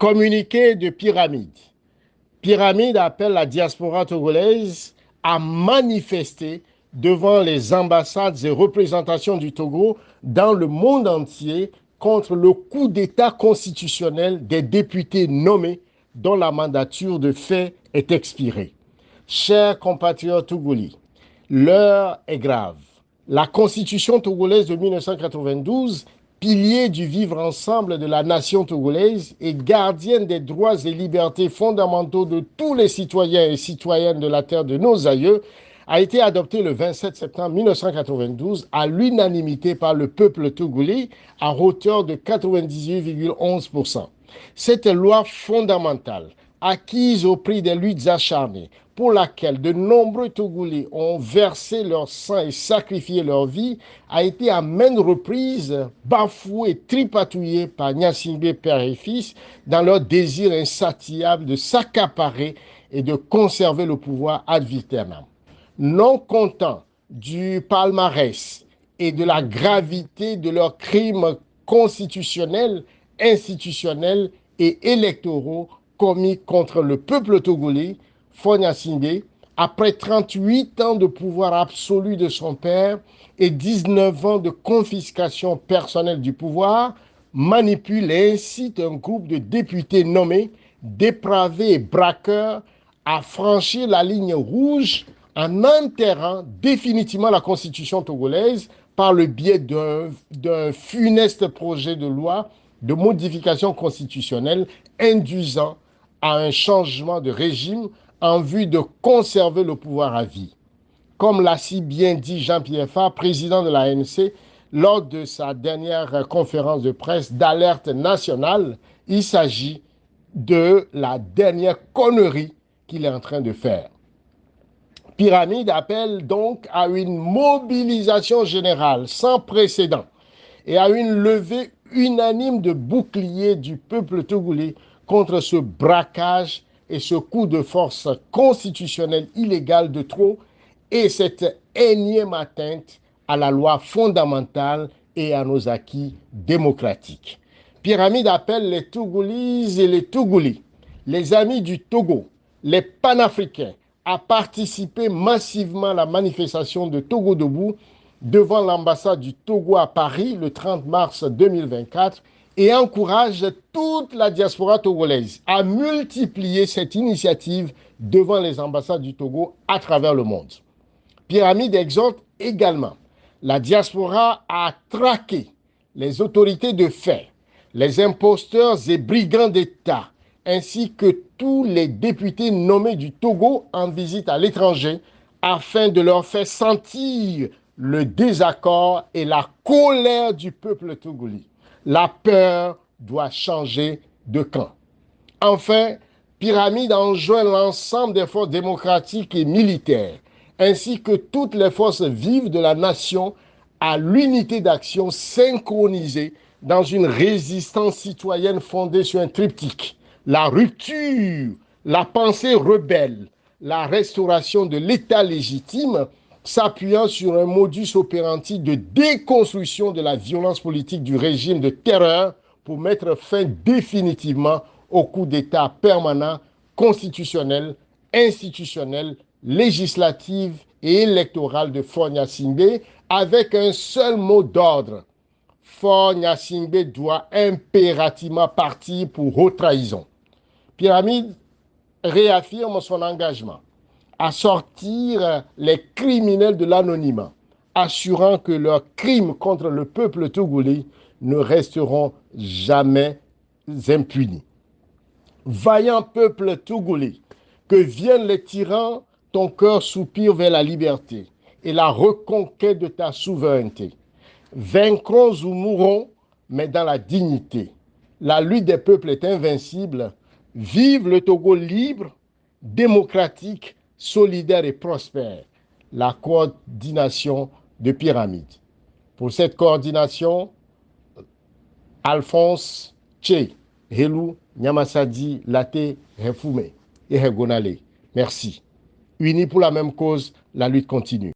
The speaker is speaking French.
Communiqué de Pyramide. Pyramide appelle la diaspora togolaise à manifester devant les ambassades et représentations du Togo dans le monde entier contre le coup d'État constitutionnel des députés nommés dont la mandature de fait est expirée. Chers compatriotes togolais, l'heure est grave. La constitution togolaise de 1992, pilier du vivre ensemble de la nation togolaise et gardienne des droits et libertés fondamentaux de tous les citoyens et citoyennes de la terre de nos aïeux, a été adoptée le 27 septembre 1992 à l'unanimité par le peuple togolais à hauteur de 98,11%. Cette loi fondamentale, acquise au prix des luttes acharnées, pour laquelle de nombreux Togolais ont versé leur sang et sacrifié leur vie, a été à maintes reprises bafouée, tripatouillée par Gnassingbé père et fils dans leur désir insatiable de s'accaparer et de conserver le pouvoir ad vitam. Non content du palmarès et de la gravité de leurs crimes constitutionnels, institutionnels et électoraux commis contre le peuple togolais, Faure Gnassingbé, après 38 ans de pouvoir absolu de son père et 19 ans de confiscation personnelle du pouvoir, manipule et incite un groupe de députés nommés, dépravés et braqueurs à franchir la ligne rouge en enterrant définitivement la constitution togolaise par le biais d'un funeste projet de loi de modification constitutionnelle induisant à un changement de régime en vue de conserver le pouvoir à vie. Comme l'a si bien dit Jean-Pierre Fabre, président de l'ANC, lors de sa dernière conférence de presse d'alerte nationale, il s'agit de la dernière connerie qu'il est en train de faire. Pyramide appelle donc à une mobilisation générale sans précédent et à une levée unanime de boucliers du peuple togolais contre ce braquage et ce coup de force constitutionnel illégal de trop et cette énième atteinte à la loi fondamentale et à nos acquis démocratiques. Pyramide appelle les Togolaises et les Togolais, les amis du Togo, les panafricains, à participer massivement à la manifestation de Togo Debout devant l'ambassade du Togo à Paris le 30 mars 2024 et encourage toute la diaspora togolaise à multiplier cette initiative devant les ambassades du Togo à travers le monde. Pyramide exhorte également la diaspora à traquer les autorités de fait, les imposteurs et brigands d'État, ainsi que tous les députés nommés du Togo en visite à l'étranger, afin de leur faire sentir le désaccord et la colère du peuple togolais. La peur doit changer de camp. Enfin, Pyramide enjoint l'ensemble des forces démocratiques et militaires, ainsi que toutes les forces vives de la nation, à l'unité d'action synchronisée dans une résistance citoyenne fondée sur un triptyque: la rupture, la pensée rebelle, la restauration de l'État légitime, s'appuyant sur un modus operandi de déconstruction de la violence politique du régime de terreur pour mettre fin définitivement au coup d'État permanent, constitutionnel, institutionnel, législatif et électoral de Faure Gnassingbé, avec un seul mot d'ordre: Faure Gnassingbé doit impérativement partir pour haute trahison. Pyramide réaffirme son engagement à sortir les criminels de l'anonymat, assurant que leurs crimes contre le peuple togolais ne resteront jamais impunis. Vaillant peuple togolais, que viennent les tyrans, ton cœur soupire vers la liberté et la reconquête de ta souveraineté. Vaincrons ou mourrons, mais dans la dignité. La lutte des peuples est invincible. Vive le Togo libre, démocratique, solidaire et prospère. La coordination de Pyramide. Pour cette coordination, Alphonse Tché, Helou, Nyamasadi, Laté, Refume et Hegonale. Merci. Unis pour la même cause, la lutte continue.